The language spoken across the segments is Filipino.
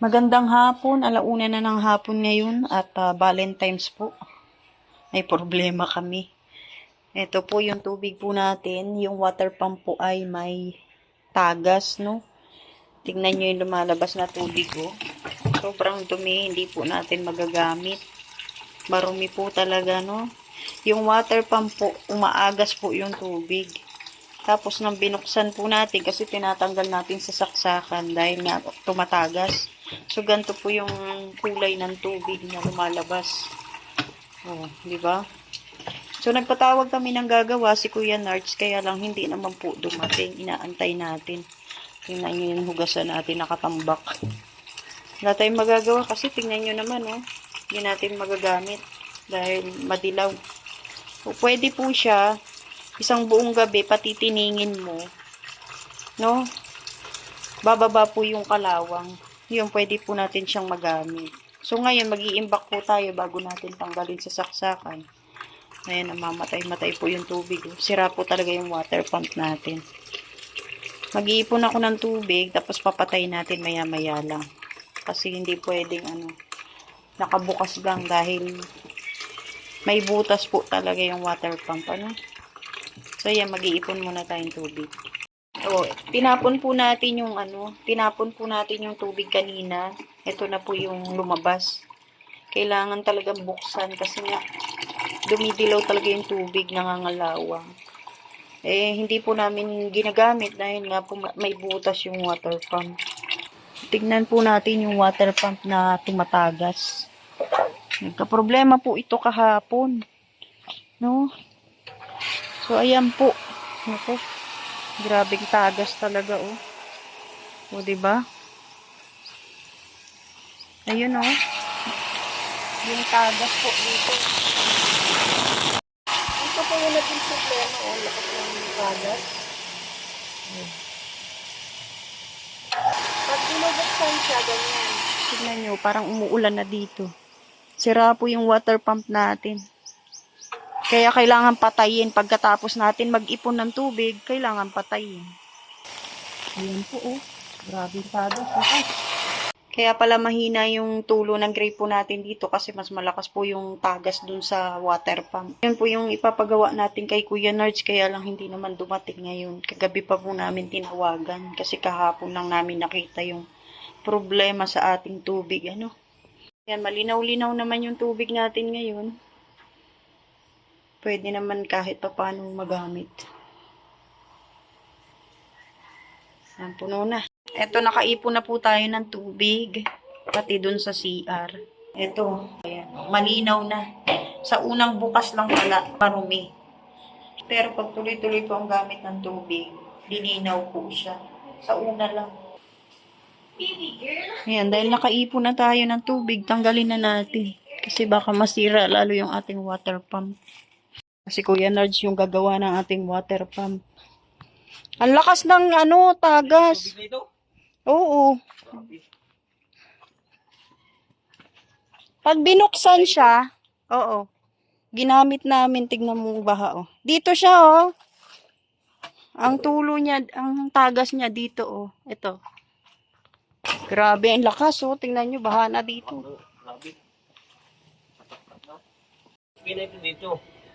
Magandang hapon, alauna na ng hapon ngayon at Valentine's po. May problema kami. Ito po yung tubig po natin, yung water pump po ay may tagas, no? Tingnan nyo yung lumalabas na tubig, oh. Sobrang dumi, hindi po natin magagamit. Marumi po talaga, no? Yung water pump po, umaagas po yung tubig. Tapos nang binuksan po natin kasi tinatanggal natin sa saksakan dahil nga tumatagas. So ganito po yung kulay ng tubig na lumalabas. Oh, di ba? So nagpatawag kami ng gagawa si Kuya Nards kaya lang hindi naman po dumating. Inaantay natin. Tingnan nyo yung hugasan natin nakatambak. Wala tayong magagawa kasi tingnan nyo naman, oh. Hindi natin magagamit dahil madilaw. So, pwede po siya isang buong gabi patitiningin mo, no? Bababa po yung kalawang. Yun, pwede po natin siyang magamit. So, ngayon, mag-iimbak po tayo bago natin tanggalin sa saksakan. Ayan, namamatay-matay po yung tubig. Sira po talaga yung water pump natin. Mag-iipon ako ng tubig, tapos papatay natin maya-maya lang. Kasi hindi pwedeng, nakabukas lang dahil may butas po talaga yung water pump, So, yan, mag-iipon muna tayong tubig. O, tinapon po natin yung tubig kanina. Ito na po yung lumabas. Kailangan talagang buksan kasi nga dumidilaw talaga yung tubig, nangangalawang. Hindi po namin ginagamit dahil nga po may butas yung water pump. Tignan po natin yung water pump na tumatagas. Nagka-problema po ito kahapon. No? So, ayan po. Naku. Grabing tagas talaga, oh. O, diba? Ayun, oh. Yung tagas po dito. Ito po yung naging problema, oh. Lakas ng tagas. Pag binubuksan siya, ganyan. Tignan nyo, parang umuulan na dito. Sira po yung water pump natin. Kaya kailangan patayin. Pagkatapos natin mag-ipon ng tubig, kailangan patayin. Ayan po, oh. Grabe tagas. Kaya pala mahina yung tulo ng gripo natin dito kasi mas malakas po yung tagas dun sa water pump. Yun po yung ipapagawa natin kay Kuya Nards, kaya lang hindi naman dumating ngayon. Kagabi pa po namin tinawagan kasi kahapon lang namin nakita yung problema sa ating tubig. Yan, malinaw-linaw naman yung tubig natin ngayon. Pwede naman kahit papaano magamit. Yan, puno na. Eto, nakaipon na po tayo ng tubig. Pati dun sa CR. Eto, ayan, malinaw na. Sa unang bukas lang pala, marumi. Pero pag tuloy-tuloy po ang gamit ng tubig, lilinaw po siya. Sa una lang. Ayan, dahil nakaipon na tayo ng tubig, tanggalin na natin. Kasi baka masira lalo yung ating water pump. Kasi Kuya Nards yung gagawa ng ating water pump. Ang lakas ng tagas. Oo. Pag binuksan siya, oo. Ginamit namin, tignan mo baha, oh. Dito siya, oh. Ang tulo niya, ang tagas niya dito, oh. Ito. Grabe, ang lakas, oh. Tingnan nyo, baha na dito.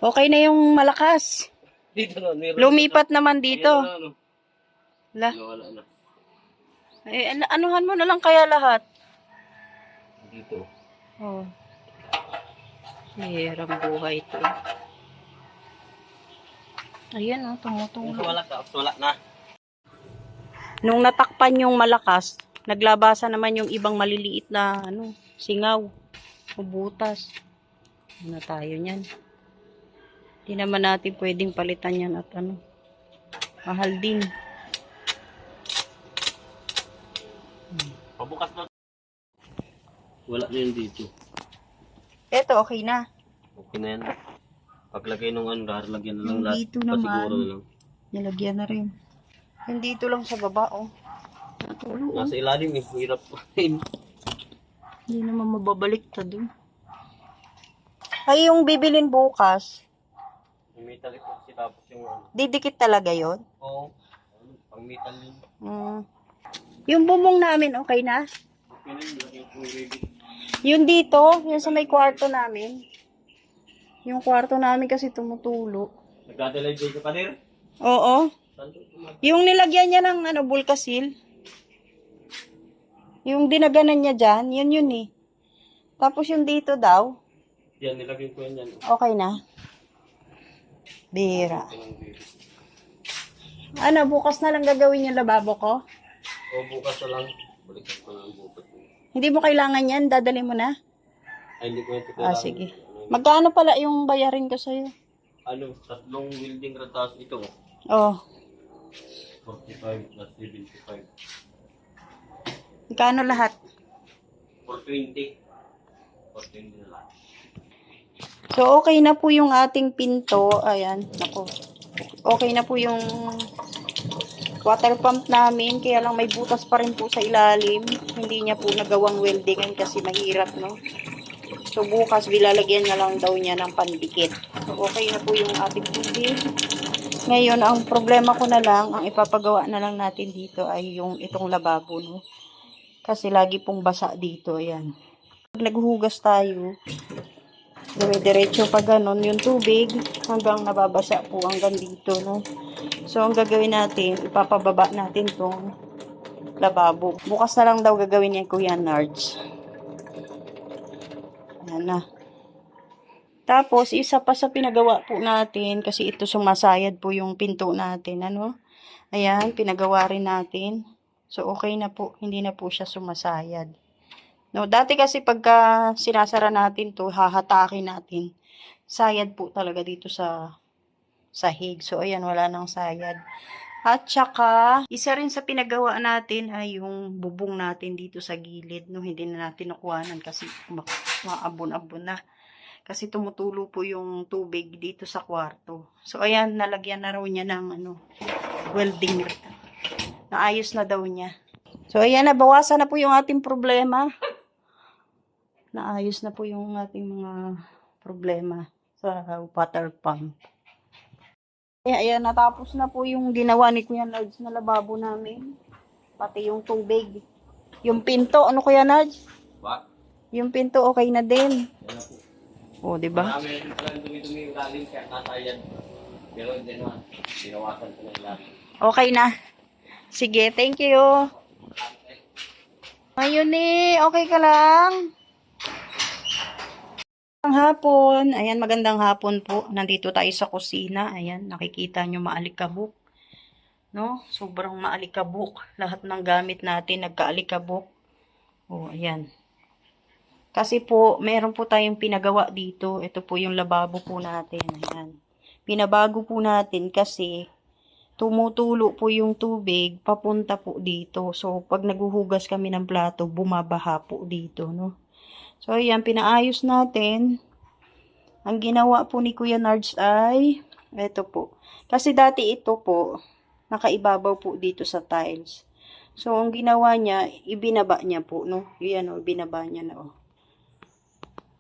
Okay na yung malakas. Lumipat naman dito. La. Anuhan mo na lang kaya lahat. Dito. Oh. Hirang buhay ito. Ayan, oh, tumutulong. Wala na. Nung natakpan yung malakas, naglabasan naman yung ibang maliliit na singaw o butas. Ano tayo niyan? Hindi naman natin pwedeng palitan yan at mahal din. Pabukas na. Wala na yun dito. Eto, okay na. Okay na yan. Paglagay nung lagyan na lang Yung lahat. dito naman, Pasiguro na lang. nilagyan na rin. Yung dito lang sa baba, oh. Nasa ilalim eh. Hirap pa rin. Hindi naman mababaliktad doon. Ay, yung bibilin bukas, Yung metal ito kasi tapos yung didikit talaga yon. Oo. Pang metal yun. Yung bumong namin, okay na? Yun dito, yun sa may kwarto namin. Yung kwarto namin kasi tumutulo. Nagdadalay din ka pa rin? Oo. Yung nilagyan niya ng ano, Bulkasil. Yung dinaganan niya dyan, yun eh. Tapos yung dito daw, Yan, nilagay ko yan yan. okay na. Bira. Ano, bukas na lang gagawin yung lababo ko? O bukas na lang. Balikan ko na ang bukas. Hindi mo kailangan yan, dadali mo na? Ay, hindi ko yan Ah, sige. Magkano pala yung bayarin ko sa'yo? Ano, 3 welding rod tapos ito. Oh, 45 plus 75. magkano lahat? 420. 420 na lang. So, okay na po yung ating pinto. Ayan, nako. Okay na po yung water pump namin. Kaya lang may butas pa rin po sa ilalim. Hindi niya po nagawang weldingan kasi mahirap, no? So, bukas bilalagyan na lang daw niya ng pandikit. So, okay na po yung ating tubig. Ngayon, ang problema ko na lang, ang ipapagawa na lang natin dito ay yung itong lababo, no? Kasi lagi pong basa dito, ayan. Pag naghuhugas tayo, diretso pa ganon yung tubig hanggang nababasa po hanggang dito, no? So, ang gagawin natin, ipapababa natin tong lababo. Bukas na lang daw gagawin yan, Kuya Nards. Ayan na. Tapos, isa pa sa pinagawa po natin, kasi ito sumasayad po yung pinto natin, ano? Ayan, pinagawa rin natin. So, okay na po. Hindi na po siya sumasayad. No, dati kasi pagka sinasara natin to, hahatakin natin. Sayad po talaga dito sa sahig. So, ayan, wala nang sayad. At saka, isa rin sa pinagawa natin ay yung bubong natin dito sa gilid. No, hindi na natin nakuhanan kasi maabon-abon na. Kasi tumutulo po yung tubig dito sa kwarto. So, ayan, nalagyan na raw niya ng welding. Naayos na daw niya. So, ayan, nabawasan na po yung ating problema. Naayos na po yung ating mga problema sa water pump. Ayan, natapos na po yung ginawa ni Kuya Nards na lababo namin. Pati yung tubig. Yung pinto, ano Kuya Nards? What? Yung pinto, okay na din. Yan na po. O, diba? Marami rin palang dumi-dumi yung lalim kaya nasayad. Pero hindi naman. Binawasan ko na yung lalim. Okay na. Sige, thank you. Ayun okay ka lang? Magandang hapon. Ayan, magandang hapon po. Nandito tayo sa kusina. Ayan, nakikita nyo maalikabok. No? Sobrang maalikabok. Lahat ng gamit natin nagkaalikabok. O, ayan. Kasi po, meron po tayong pinagawa dito. Ito po yung lababo po natin. Ayan. Pinabago po natin kasi tumutulo po yung tubig papunta po dito. So, pag naguhugas kami ng plato, bumabaha po dito, no? So, ayan, pinaayos natin. Ang ginawa po ni Kuya Nards ay, ito po. Kasi dati ito po, nakaibabaw po dito sa tiles. So, ang ginawa niya, ibinaba niya po, no? Yan, o, binaba niya na, o.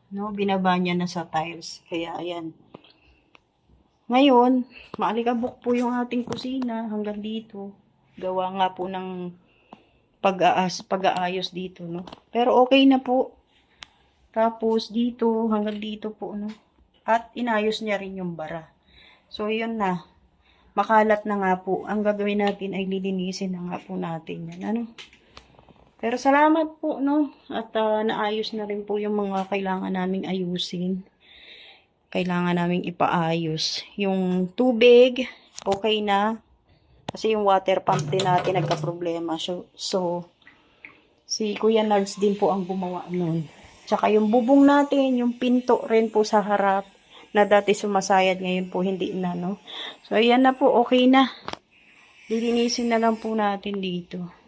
No, binaba niya na sa tiles. Kaya, ayan. Ngayon, maalikabok po yung ating kusina hanggang dito. Gawa nga po ng pag-aayos dito, no? Pero okay na po. Tapos dito, hanggang dito po, no? At inayos niya rin yung bara. So, yun na. Makalat na nga po. Ang gagawin natin ay lilinisin na nga po natin yan, ano? Pero salamat po, no? At naayos na rin po yung mga kailangan naming ayusin. Kailangan naming ipaayos. Yung tubig, okay na. Kasi yung water pump din natin nagka-problema. So, si Kuya Nards din po ang gumawa nun. Tsaka yung bubong natin, yung pinto rin po sa harap, na dati sumasayad, ngayon po hindi na, no? So, ayan na po, okay na. Lilinisin na lang po natin dito.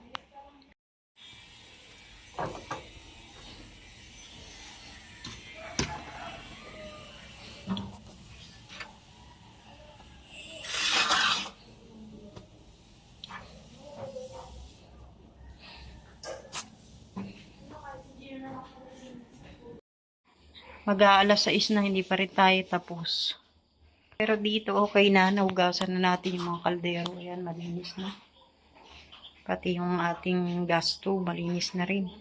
Mag-aalas 6 na, hindi pa rin tayo tapos. Pero dito, okay na. Nahugasan na natin yung mga kaldero. Ayan, malinis na. Pati yung ating gas stove, malinis na rin.